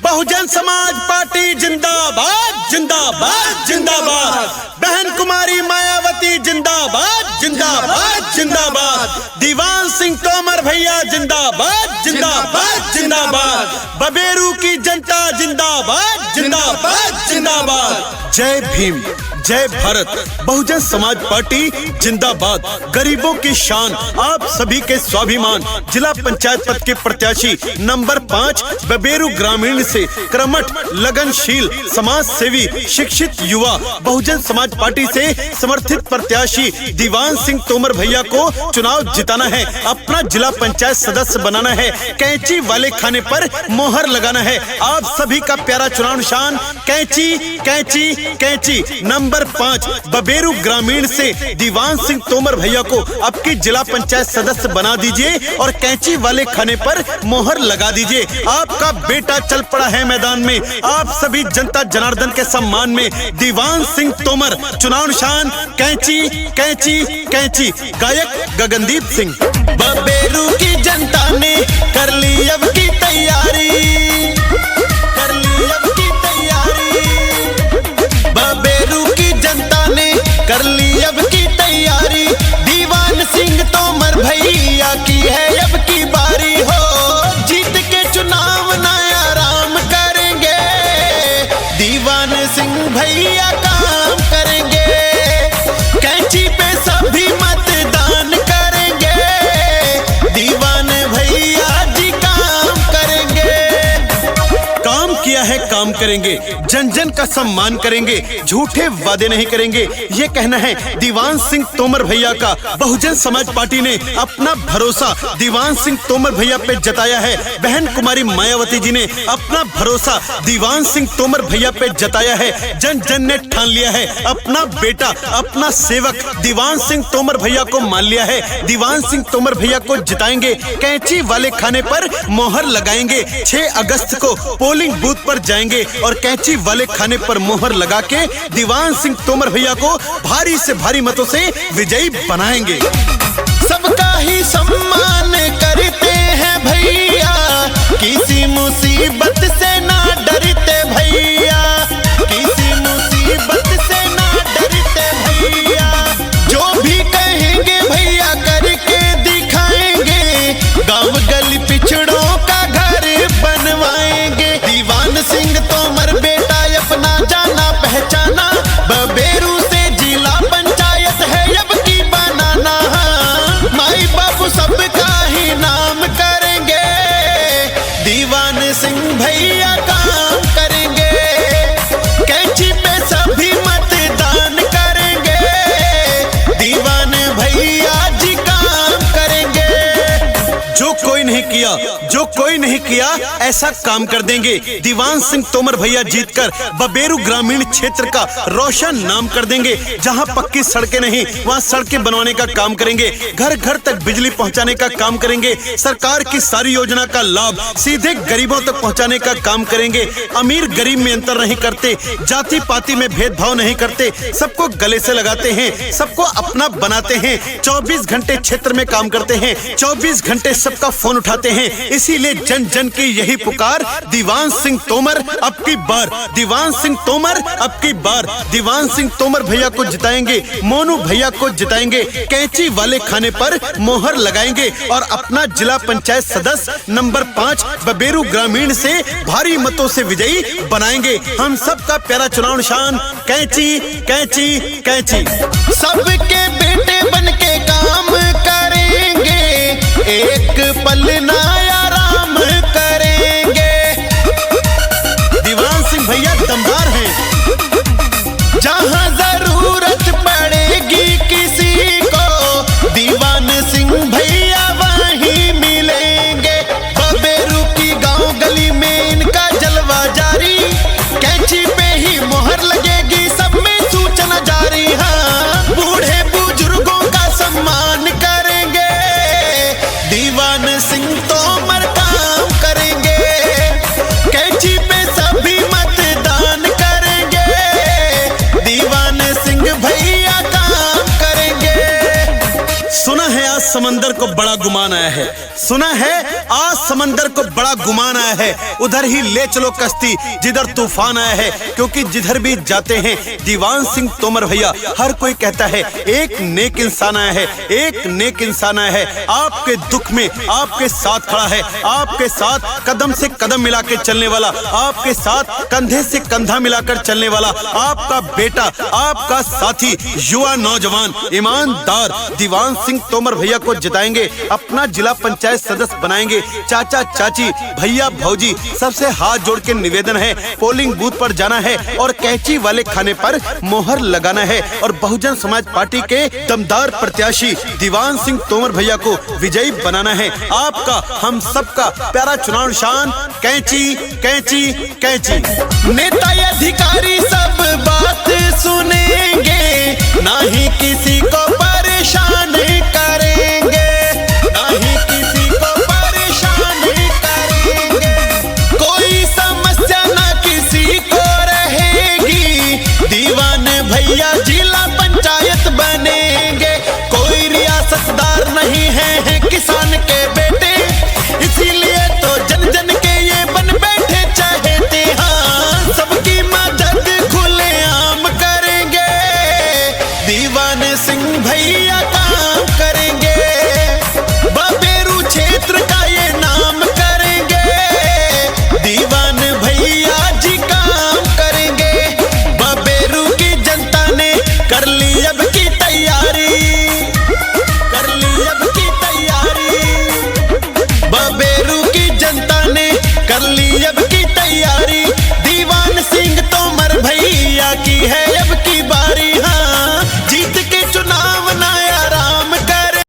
Bahujan Samaj party जिंदाबाद जिंदाबाद जिंदाबाद। बहन कुमारी मायावती जिंदाबाद जिंदाबाद जिंदाबाद। दीवान सिंह तोमर भैया जिंदाबाद जिंदाबाद जिंदाबाद। बबेरू की जनता जिंदाबाद जिंदाबाद जिंदाबाद। जय भीम, जय भारत। बहुजन समाज पार्टी जिंदाबाद। गरीबों की शान, आप सभी के स्वाभिमान। जिला पंचायत पद के प्रत्याशी नंबर 5 बबेरू ग्रामीण से कर्मठ, लगनशील, समाज सेवी, शिक्षित युवा, बहुजन समाज पार्टी से समर्थित प्रत्याशी दीवान सिंह तोमर भैया को चुनाव जिताना है, अपना जिला पंचायत सदस्य बनाना है, कैंची वाले खाने पर मोहर लगाना है। आप सभी का प्यारा चुनाव निशान कैंची कैंची कैंची। नंबर 5 बबेरू ग्रामीण से दीवान सिंह तोमर भैया को आपकी जिला पंचायत सदस्य बना दीजिए और कैंची वाले खाने पर मोहर लगा दीजिए। आपका बेटा चल पड़ा है मैदान में, आप सभी जनता जनार्दन के सम्मान में। दीवान सिंह तोमर, चुनाव निशान कैंची कैंची कैंची। गायक गगनदीप सिंह। बबेरू की जनता ने कर ली अब की तैयारी, कर ली अब की तैयारी। बबेरू की जनता ने कर ली अब की तैयारी। दीवान सिंह तोमर भैया की है अब की बारी हो, जीत के चुनाव नया आराम करेंगे। दीवान सिंह भैया काम करेंगे, कैंची पे सभी मतदान करेंगे। दीवान भैया जी काम करेंगे। काम किया है काम करेंगे, जन जन का सम्मान करेंगे, झूठे वादे नहीं करेंगे, ये कहना है दीवान सिंह तोमर भैया का। बहुजन समाज पार्टी ने अपना भरोसा दीवान सिंह तोमर भैया पे जताया है। बहन कुमारी मायावती जी ने अपना भरोसा दीवान सिंह तोमर भैया पे जताया है। जन जन ने ठान लिया है, अपना बेटा, अपना सेवक दीवान सिंह तोमर भैया को मान लिया है। दीवान सिंह तोमर भैया को जिताएंगे, कैंची वाले खाने पर मोहर लगाएंगे। 6 अगस्त को पोलिंग बूथ पर जाएंगे और कैंची वाले खाने पर मोहर लगा के दीवान सिंह तोमर भैया को भारी से भारी मतों से विजयी बनाएंगे। सबका ही सम्मान करते हैं भैया, किसी मुसीबत से ना डरते भैया, किसी मुसीबत से ना डरते भैया। जो भी कहेंगे भैया करके दिखाएंगे, गांव गली पिछड़ों का घर बनवाएंगे। दीवान सिंह तोमर बेटा अपना जाना पहचाना, बबेरू से जिला पंचायत है अब की बनाना। माई बाबू सबका ही नाम करेंगे, दीवान सिंह भैया काम करेंगे, कैंची पे सभी मतदान करेंगे। दीवान भैया जी काम करेंगे। जो कोई नहीं किया, जो कोई नहीं किया ऐसा काम कर देंगे। दीवान सिंह तोमर भैया जीतकर बबेरू ग्रामीण क्षेत्र का रोशन नाम कर देंगे। जहां पक्की सड़कें नहीं, वहां सड़कें बनवाने का काम करेंगे, घर घर तक बिजली पहुंचाने का काम करेंगे, सरकार की सारी योजना का लाभ सीधे गरीबों तक पहुंचाने का काम करेंगे। अमीर गरीब में अंतर नहीं करते, जाति पाति में भेदभाव नहीं करते, सबको गले से लगाते हैं, सबको अपना बनाते हैं। 24 घंटे क्षेत्र में काम करते हैं, 24 घंटे सबका फोन उठाते हैं। इसीलिए जन जन की यही पुकार, दीवान सिंह तोमर अब की बार, दीवान सिंह तोमर अब की बार। दीवान सिंह तोमर भैया को जिताएंगे, मोनू भैया को जिताएंगे, कैंची वाले खाने पर मोहर लगाएंगे और अपना जिला पंचायत सदस्य नंबर 5 बबेरू ग्रामीण से भारी मतों से विजयी बनाएंगे। हम सबका प्यारा चुनाव निशान कैंची कैंची कैंची। सबके बेटे बन के काम करेंगे, एक पल ना आराम करेंगे। दीवान सिंह भैया दमदार हैं। जहां जरूरत पड़ेगी किसी को, दीवान सिंह भैया वहीं मिलेंगे। बबेरू की गांव गली में इनका जलवा जारी, कैंची पे ही मोहर लगेगी, सब में सूचना जारी। हाँ, बूढ़े बुजुर्गों का सम्मान करेंगे, दीवान सिंह तोमर काम करेंगे, कैंची पे सभी मतदान करेंगे। दीवान सिंह भैया काम करेंगे। सुना है आज समंदर को बड़ा गुमान आया है, सुना है आज समंदर को बड़ा गुमान आया है, उधर ही ले चलो कश्ती जिधर तूफान आया है। क्योंकि जिधर भी जाते हैं दीवान सिंह तोमर भैया, हर कोई कहता है एक नेक इंसान आया है, एक नेक इंसान आया है। आपके दुख में आपके साथ खड़ा है, आपके साथ कदम से कदम मिला के चलने वाला, आपके साथ कंधे से कंधा मिलाकर चलने वाला, आपका बेटा, आपका साथी, युवा नौजवान ईमानदार दीवान सिंह तोमर भैया को जिताएंगे, अपना जिला पंचायत सदस्य बनाएंगे। चाचा चाची भैया भौजी सबसे हाथ जोड़ के निवेदन है, पोलिंग बूथ पर जाना है और कैंची वाले खाने पर मोहर लगाना है और बहुजन समाज पार्टी के दमदार प्रत्याशी दीवान सिंह तोमर भैया को विजयी बनाना है। आपका हम सबका प्यारा चुनाव निशान कैंची कैंची कैंची। नेता अधिकारी सब बात सुनेंगे, ना ही किसी को